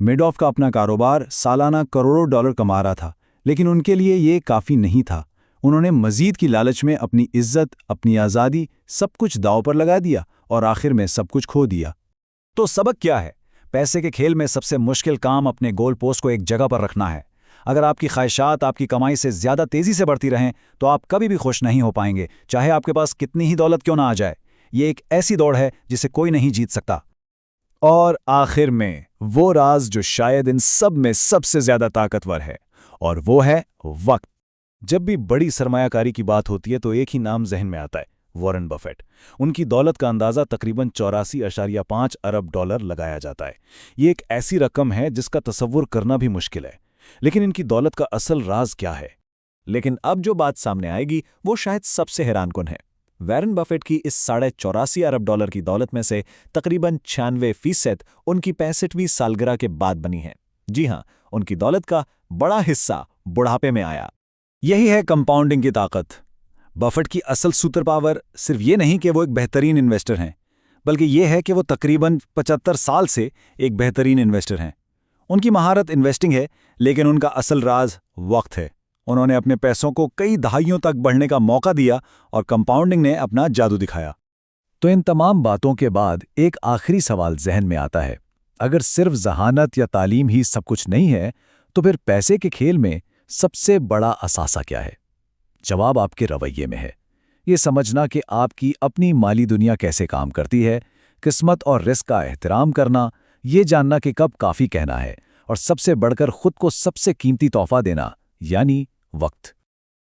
मेडॉफ का अपना कारोबार सालाना करोड़ों डॉलर कमा रहा था, लेकिन उनके लिए ये काफ़ी नहीं था। उन्होंने मज़ीद की लालच में अपनी इज्जत, अपनी आज़ादी, सब कुछ दांव पर लगा दिया और आखिर में सब कुछ खो दिया। तो सबक क्या है? पैसे के खेल में सबसे मुश्किल काम अपने गोल पोस्ट को एक जगह पर रखना है। अगर आपकी ख्वाहिशात आपकी कमाई से ज़्यादा तेज़ी से बढ़ती रहें तो आप कभी भी खुश नहीं हो पाएंगे, चाहे आपके पास कितनी ही दौलत क्यों ना आ जाए। ये एक ऐसी दौड़ है जिसे कोई नहीं जीत सकता। और आखिर में वो राज जो शायद इन सब में सबसे ज़्यादा ताकतवर है, और वो है वक्त। जब भी बड़ी सरमायाकारी की बात होती है तो एक ही नाम जहन में आता है, वॉरेन बफेट। उनकी दौलत का अंदाज़ा तकरीबन 84.5 अरब डॉलर लगाया जाता है। ये एक ऐसी रकम है जिसका तसव्वुर करना भी मुश्किल है। लेकिन इनकी दौलत का असल राज क्या है? लेकिन अब जो बात सामने आएगी वो शायद सबसे हैरानकुन है। वॉरेन बफेट की इस 84.5 अरब डॉलर की दौलत में से तकरीबन 96% उनकी 65वीं सालगिरह के बाद बनी है। जी हां, उनकी दौलत का बड़ा हिस्सा बुढ़ापे में आया। यही है कंपाउंडिंग की ताकत। बफेट की असल सुपर पावर सिर्फ ये नहीं कि वो एक बेहतरीन इन्वेस्टर हैं, बल्कि ये है कि वो तकरीबन 75 साल से एक बेहतरीन इन्वेस्टर हैं। उनकी महारत इन्वेस्टिंग है, लेकिन उनका असल राज वक्त है। उन्होंने अपने पैसों को कई दहाइयों तक बढ़ने का मौका दिया और कंपाउंडिंग ने अपना जादू दिखाया। तो इन तमाम बातों के बाद एक आखिरी सवाल जहन में आता है। अगर सिर्फ ज़हानत या तालीम ही सब कुछ नहीं है, तो फिर पैसे के खेल में सबसे बड़ा असासा क्या है? जवाब आपके रवैये में है। ये समझना कि आपकी अपनी माली दुनिया कैसे काम करती है, किस्मत और रिस्क का एहतराम करना, ये जानना कि कब काफ़ी कहना है, और सबसे बढ़कर खुद को सबसे कीमती तोहफा देना, यानी वक्त।